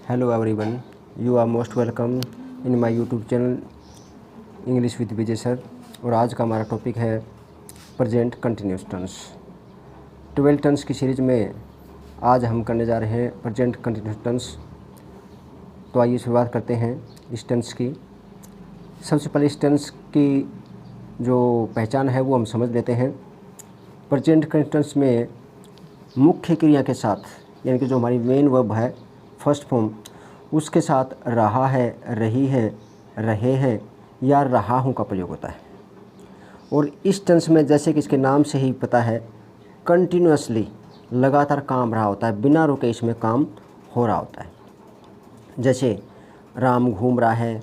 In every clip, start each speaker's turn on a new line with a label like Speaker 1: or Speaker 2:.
Speaker 1: Hello everyone, you are most welcome in my YouTube channel English with Vijay sir. और आज का हमारा topic है प्रेजेंट कंटिन्यूस टेंस। 12 टेंस की सीरीज़ में आज हम करने जा रहे हैं प्रेजेंट कंटिन्यूस टेंस। तो आइए शुरुआत करते हैं इस टेंस की। सबसे पहले इस टेंस की जो पहचान है वो हम समझ लेते हैं। प्रेजेंट कंटिन्यूस में मुख्य क्रिया के साथ, यानी कि जो हमारी मेन वर्ब है फर्स्ट फॉर्म, उसके साथ रहा है, रही है, रहे हैं या रहा हूँ का प्रयोग होता है। और इस टेंस में जैसे कि इसके नाम से ही पता है, कंटिन्यूअसली लगातार काम रहा होता है, बिना रुके इसमें काम हो रहा होता है। जैसे राम घूम रहा है,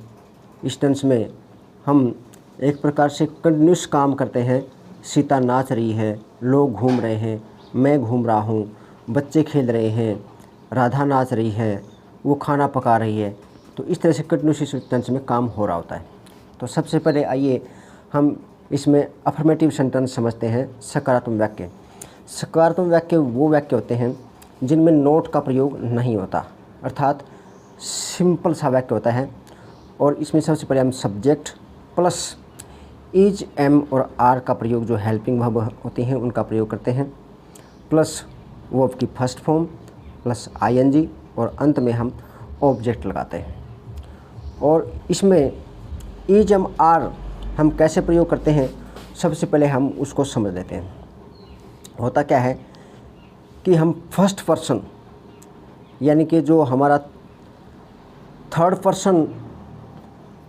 Speaker 1: इस टेंस में हम एक प्रकार से कंटिन्यूस काम करते हैं। सीता नाच रही है, लोग घूम रहे हैं, मैं घूम रहा हूँ, बच्चे खेल रहे हैं, राधा नाच रही है, वो खाना पका रही है। तो इस तरह से कंटिन्यूस टेंस में काम हो रहा होता है। तो सबसे पहले आइए हम इसमें अफर्मेटिव सेंटेंस समझते हैं। सकारात्मक वाक्य। सकारात्मक वाक्य वो वाक्य होते हैं जिनमें नोट का प्रयोग नहीं होता, अर्थात सिंपल सा वाक्य होता है। और इसमें सबसे पहले हम सब्जेक्ट प्लस इज, एम और आर का प्रयोग, जो हेल्पिंग वर्ब होती हैं उनका प्रयोग करते हैं, प्लस वर्ब की फर्स्ट फॉर्म प्लस आईएनजी, और अंत में हम ऑब्जेक्ट लगाते हैं। और इसमें इज, एम, आर हम कैसे प्रयोग करते हैं, सबसे पहले हम उसको समझ लेते हैं। होता क्या है कि हम फर्स्ट पर्सन, यानी कि जो हमारा थर्ड पर्सन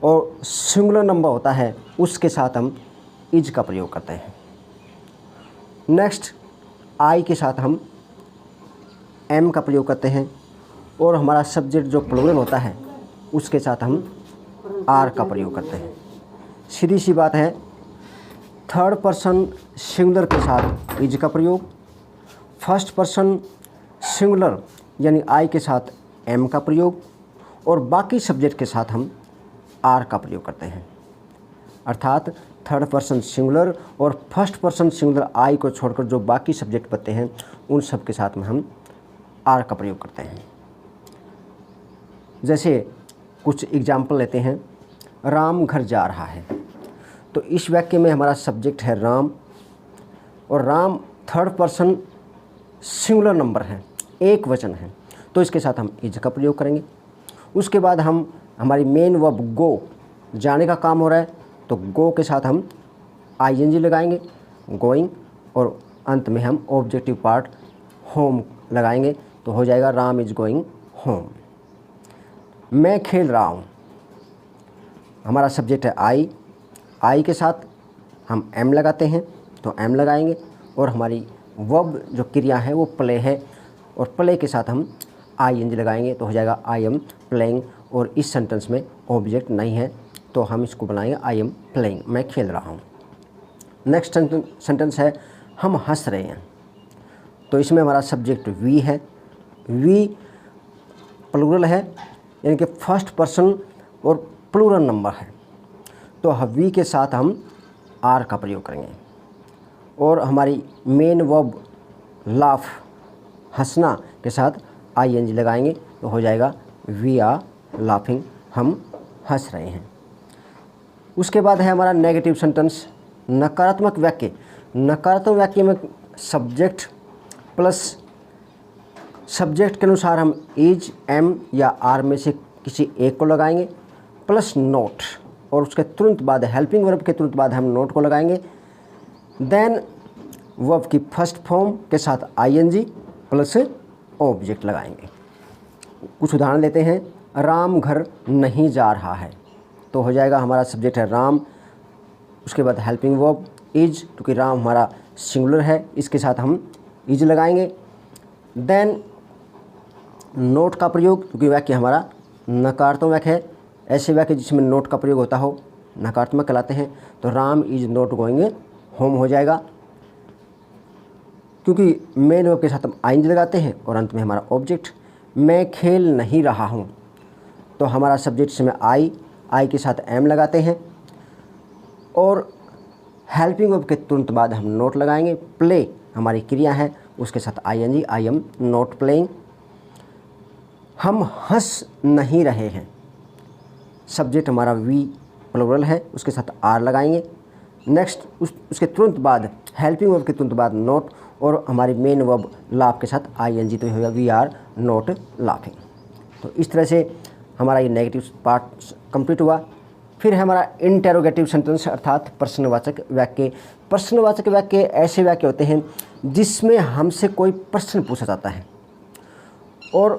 Speaker 1: और सिंगुलर नंबर होता है, उसके साथ हम इज का प्रयोग करते हैं। नेक्स्ट आई के साथ हम एम का प्रयोग करते हैं। और हमारा सब्जेक्ट जो प्लूरल होता है उसके साथ हम आर का प्रयोग करते हैं। सीधी सी बात है, थर्ड पर्सन सिंगुलर के साथ इज का प्रयोग, फर्स्ट पर्सन सिंगुलर यानी आई के साथ एम का प्रयोग, और बाकी सब्जेक्ट के साथ हम आर का प्रयोग करते हैं। अर्थात थर्ड पर्सन सिंगुलर और फर्स्ट पर्सन सिंगुलर आई को छोड़कर जो बाकी सब्जेक्ट बनते हैं उन सब के साथ में हम आर का प्रयोग करते हैं। जैसे कुछ एग्जाम्पल लेते हैं। राम घर जा रहा है, तो इस वाक्य में हमारा सब्जेक्ट है राम, और Ram third person singular number है, एक वचन है, तो इसके साथ हम इज का प्रयोग करेंगे। उसके बाद हम हमारी मेन वर्ब गो, जाने का काम हो रहा है, तो गो के साथ हम आईएनजी लगाएंगे, गोइंग, और अंत में हम ऑब्जेक्टिव पार्ट होम लगाएंगे, तो हो जाएगा राम इज गोइंग होम। मैं खेल रहा हूँ, हमारा सब्जेक्ट है आई के साथ हम एम लगाते हैं, तो एम लगाएंगे, और हमारी वर्ब जो क्रिया है वो प्ले है, और प्ले के साथ हम आईएनजी लगाएंगे, तो हो जाएगा आई एम प्लेइंग। और इस सेंटेंस में ऑब्जेक्ट नहीं है, तो हम इसको बनाएंगे आई एम प्लेइंग, मैं खेल रहा हूँ। नेक्स्ट सेंटेंस है हम हंस रहे हैं, तो इसमें हमारा सब्जेक्ट वी है। वी प्लूरल है, यानी कि फर्स्ट पर्सन और प्लूरल नंबर है, तो वी के साथ हम आर का प्रयोग करेंगे। और हमारी मेन वर्ब लाफ, हंसना, के साथ आईएनजी लगाएंगे, तो हो जाएगा वी आर लाफिंग, हम हंस रहे हैं। उसके बाद है हमारा नेगेटिव सेंटेंस, नकारात्मक वाक्य। नकारात्मक वाक्य में सब्जेक्ट प्लस सब्जेक्ट के अनुसार हम इज, एम या आर में से किसी एक को लगाएंगे, प्लस नोट, और उसके तुरंत बाद हेल्पिंग वर्ब के तुरंत बाद हम नोट को लगाएंगे। देन वर्ब की फर्स्ट फॉर्म के साथ आईएनजी प्लस ऑब्जेक्ट लगाएंगे। कुछ उदाहरण लेते हैं। राम घर नहीं जा रहा है, तो हो जाएगा हमारा सब्जेक्ट है राम, उसके बाद हेल्पिंग वर्ब इज, क्योंकि राम हमारा सिंगुलर है, इसके साथ हम इज लगाएंगे। देन नोट का प्रयोग, क्योंकि वाक्य हमारा नकारात्मक वाक्य है, ऐसे वाक्य जिसमें नोट का प्रयोग होता हो नकारात्मक कहलाते हैं, तो Ram is not going home हो जाएगा, क्योंकि मेन वर्ब के साथ हम आईएनजी लगाते हैं, और अंत में हमारा ऑब्जेक्ट। मैं खेल नहीं रहा हूँ, तो हमारा सब्जेक्ट इसमें आई के साथ एम लगाते हैं, और हेल्पिंग वर्ब के तुरंत बाद हम नोट लगाएंगे। प्ले हमारी क्रिया है, उसके साथ ING, I am not playing. हम हंस नहीं रहे हैं। सब्जेक्ट हमारा वी प्लूरल है, उसके साथ आर लगाएंगे। नेक्स्ट उसके तुरंत बाद हेल्पिंग वर्ब के तुरंत बाद नॉट और हमारी मेन वर्ब लाफ के साथ आईएनजी, तो होगा वी आर नॉट लाफिंग। तो इस तरह से हमारा ये नेगेटिव पार्ट कंप्लीट हुआ। फिर है हमारा इंटेरोगेटिव सेंटेंस अर्थात प्रश्नवाचक वाक्य। प्रश्नवाचक वाक्य ऐसे वाक्य होते हैं जिसमें हमसे कोई प्रश्न पूछा जाता है, और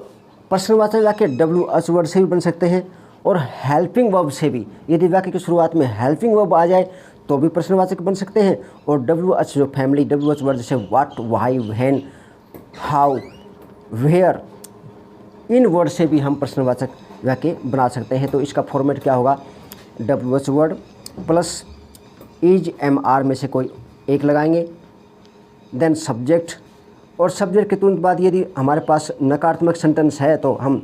Speaker 1: प्रश्नवाचक वाक्य WH वर्ड से भी बन सकते हैं और हेल्पिंग वर्ब से भी। यदि वाक्य की शुरुआत में हेल्पिंग वर्ब आ जाए तो भी प्रश्नवाचक बन सकते हैं, और WH जो फैमिली WH वर्ड जैसे what, why, when, how, where, इन वर्ड से भी हम प्रश्नवाचक वाक्य बना सकते हैं। तो इसका फॉर्मेट क्या होगा, WH word plus is MR में से कोई एक लगाएंगे, देन सब्जेक्ट, और सब्जेक्ट के तुरंत बाद यदि हमारे पास नकारात्मक सेंटेंस है तो हम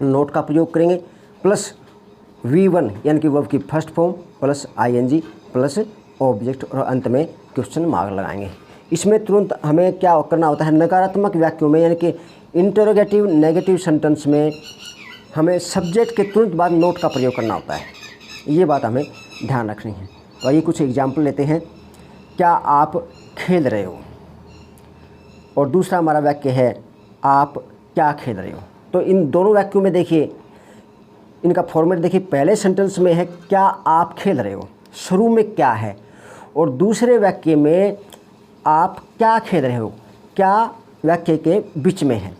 Speaker 1: नोट का प्रयोग करेंगे, प्लस V1 यानी कि वर्ब की first form plus ING plus object, और अंत में क्वेश्चन मार्क लगाएंगे। इसमें तुरंत हमें क्या करना होता है, नकारात्मक वाक्यों में यानी कि इंटरोगेटिव नेगेटिव सेंटेंस में हमें सब्जेक्ट के तुरंत बाद नोट का प्रयोग करना होता है। ये बात हमें ध्यान रखनी है। तो आइए कुछ एग्जाम्पल लेते हैं। क्या आप खेल रहे हो, और दूसरा हमारा वाक्य है आप क्या खेल रहे हो। तो इन दोनों वाक्यों में देखिए, इनका फॉर्मेट देखिए, पहले सेंटेंस में है क्या आप खेल रहे हो, शुरू में क्या है, और दूसरे वाक्य में आप क्या खेल रहे हो, क्या वाक्य के बीच में है।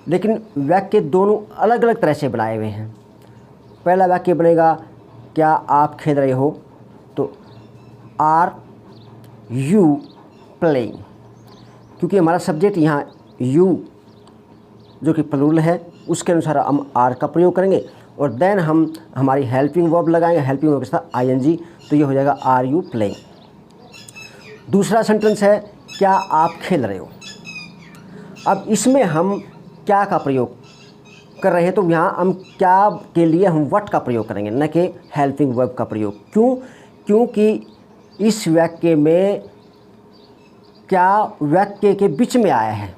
Speaker 1: लेकिन वाक्य दोनों अलग अलग तरह से बनाए हुए हैं। पहला वाक्य बनेगा क्या आप खेल रहे हो, तो आर यू प्लेइंग, क्योंकि हमारा सब्जेक्ट यहाँ यू जो कि प्लूरल है उसके अनुसार हम आर का प्रयोग करेंगे, और देन हम हमारी हेल्पिंग वर्ब लगाएंगे, हेल्पिंग वर्ब के साथ ING, तो ये हो जाएगा आर यू प्लेइंग। दूसरा सेंटेंस है क्या आप खेल रहे हो। अब इसमें हम क्या का प्रयोग कर रहे हैं, तो यहाँ हम क्या के लिए हम व्हाट का प्रयोग करेंगे, न कि हेल्पिंग वर्ब का प्रयोग। क्यों? क्योंकि इस वाक्य में क्या वाक्य के बीच में आया है।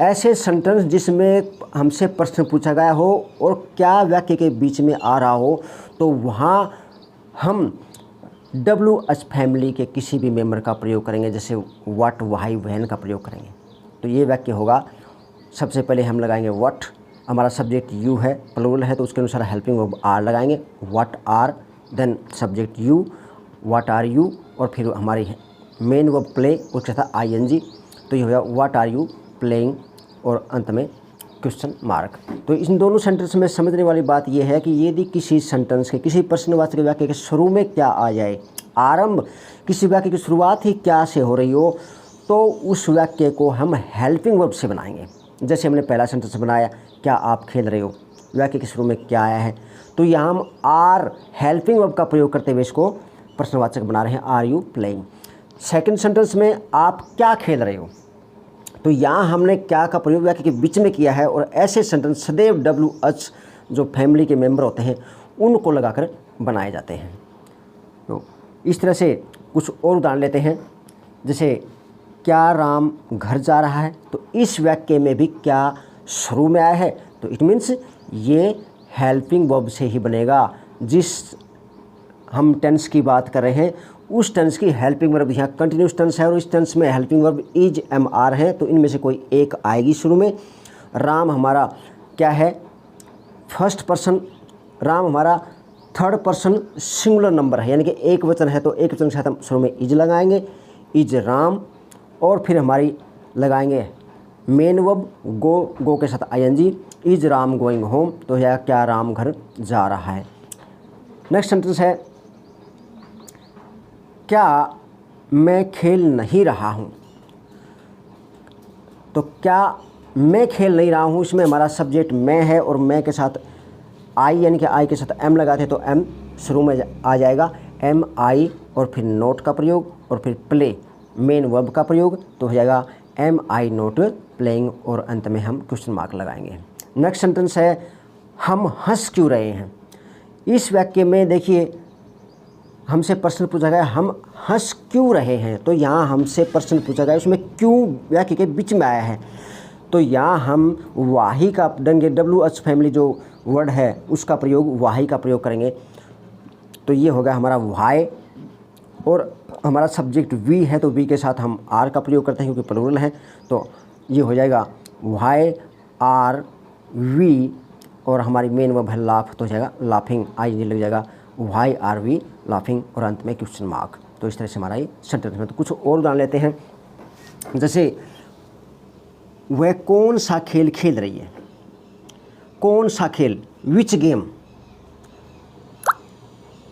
Speaker 1: ऐसे सेंटेंस जिसमें हमसे प्रश्न पूछा गया हो और क्या वाक्य के बीच में आ रहा हो, तो वहाँ हम WH फैमिली के किसी भी मेंबर का प्रयोग करेंगे, जैसे व्हाट, व्हाई, व्हेन का प्रयोग करेंगे। तो ये वाक्य होगा, सबसे पहले हम लगाएंगे व्हाट, हमारा सब्जेक्ट यू है, प्लूरल है, तो उसके अनुसार हेल्पिंग वर्ब आर लगाएंगे, what are, then subject you, what are you, और फिर हमारी मेन वर्ब प्ले, उसके साथ ING, तो ये हो गया व्हाट आर यू प्लेइंग, और अंत में क्वेश्चन मार्क। तो इन दोनों सेंटेंस में समझने वाली बात यह है कि यदि किसी सेंटेंस के, किसी प्रश्नवाचक वाक्य के शुरू में क्या आ जाए, आरंभ किसी वाक्य की शुरुआत ही क्या से हो रही हो, तो उस वाक्य को हम हेल्पिंग वर्ब से बनाएंगे। जैसे हमने पहला सेंटेंस बनाया क्या आप खेल रहे हो, वाक्य के शुरू में क्या आया है, तो यहाँ हम आर हेल्पिंग वर्ब का प्रयोग करते हुए इसको प्रश्नवाचक बना रहे हैं, are you playing. Second sentence में आप क्या खेल रहे हो, तो यहाँ हमने क्या का प्रयोग वाक्य के बीच में किया है, और ऐसे सेंटेंस सदैव WH जो फैमिली के मेंबर होते हैं उनको लगाकर बनाए जाते हैं। तो इस तरह से कुछ और उदाहरण लेते हैं। जैसे क्या राम घर जा रहा है, तो इस वाक्य में भी क्या शुरू में आया है, तो इट मीन्स ये हेल्पिंग वर्ब से ही बनेगा। जिस हम टेंस की बात कर रहे हैं उस टेंस की हेल्पिंग वर्ब, यहाँ कंटिन्यूस टेंस है और इस टेंस में हेल्पिंग वर्ब इज MR है, तो इनमें से कोई एक आएगी शुरू में। राम हमारा क्या है, फर्स्ट पर्सन, राम हमारा थर्ड पर्सन सिंगुलर नंबर है, यानी कि एक वचन है, तो एक वचन के साथ हम शुरू में इज लगाएंगे, इज राम, और फिर हमारी लगाएंगे मेन वर्ब गो के साथ ING, is Ram going home, तो यह क्या राम घर जा रहा है। नेक्स्ट सेंटेंस है क्या मैं खेल नहीं रहा हूँ, तो क्या मैं खेल नहीं रहा हूँ, इसमें हमारा सब्जेक्ट मैं है और मैं के साथ आई, यानी कि आई के साथ M लगाते हैं तो M शुरू में आ जाएगा, MI, और फिर नोट का प्रयोग, और फिर प्ले मेन वर्ब का प्रयोग, तो हो जाएगा MI नोट प्लेइंग, और अंत में हम क्वेश्चन मार्क लगाएंगे। नेक्स्ट सेंटेंस है हम हंस क्यों रहे हैं। इस वाक्य में देखिए हमसे प्रश्न पूछा गया हम हंस क्यों रहे हैं, तो यहाँ हमसे प्रश्न पूछा गया, उसमें क्यों वाक्य के बीच में आया है, तो यहाँ हम वाही का देंगे, WH फैमिली जो वर्ड है उसका प्रयोग वाही का प्रयोग करेंगे। तो ये होगा हमारा वाई, और हमारा सब्जेक्ट वी है तो वी के साथ हम आर का प्रयोग करते हैं क्योंकि प्लूरल है। तो ये हो जाएगा वाई आर वी, और हमारी मेन वर्ब है लाफ, तो हो जाएगा लाफिंग, आई लग जाएगा वाई आर वी लाफिंग, और अंत में क्वेश्चन मार्क। तो इस तरह से हमारा ये सेंटेंस में। तो कुछ और उदाहरण लेते हैं, जैसे वह कौन सा खेल खेल रही है, कौन सा खेल, which game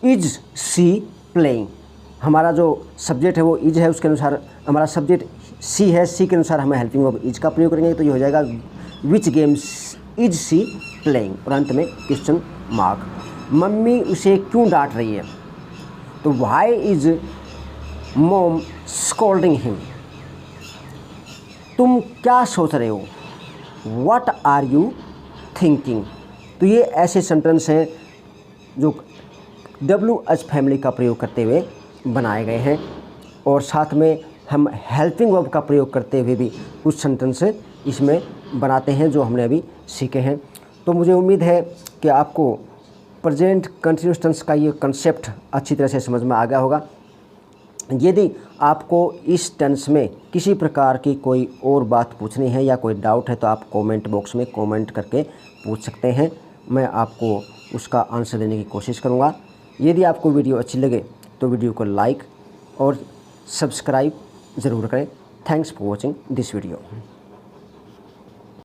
Speaker 1: is she playing. हमारा जो सब्जेक्ट है वो इज है, उसके अनुसार हमारा सब्जेक्ट सी है, सी के अनुसार हमें हेल्पिंग वर्ब इज का प्रयोग करेंगे। तो ये हो जाएगा विच गेम्स इज सी प्लेइंग, और अंत में क्वेश्चन मार्क। मम्मी उसे क्यों डांट रही है, तो why is mom scolding him. तुम क्या सोच रहे हो, व्हाट आर यू थिंकिंग। तो ये ऐसे सेंटेंस हैं जो WH फैमिली का प्रयोग करते हुए बनाए गए हैं, और साथ में हम हेल्पिंग वर्ब का प्रयोग करते हुए भी कुछ सेंटेंस इसमें बनाते हैं जो हमने अभी सीखे हैं। तो मुझे उम्मीद है कि आपको प्रेजेंट कंटिन्यूअस टेंस का ये कंसेप्ट अच्छी तरह से समझ में आ गया होगा। यदि आपको इस टेंस में किसी प्रकार की कोई और बात पूछनी है या कोई डाउट है तो आप कमेंट बॉक्स में कमेंट करके पूछ सकते हैं, मैं आपको उसका आंसर देने की कोशिश करूँगा। यदि आपको वीडियो अच्छी लगे तो वीडियो को लाइक और सब्सक्राइब ज़रूर करें। Thanks for watching this video.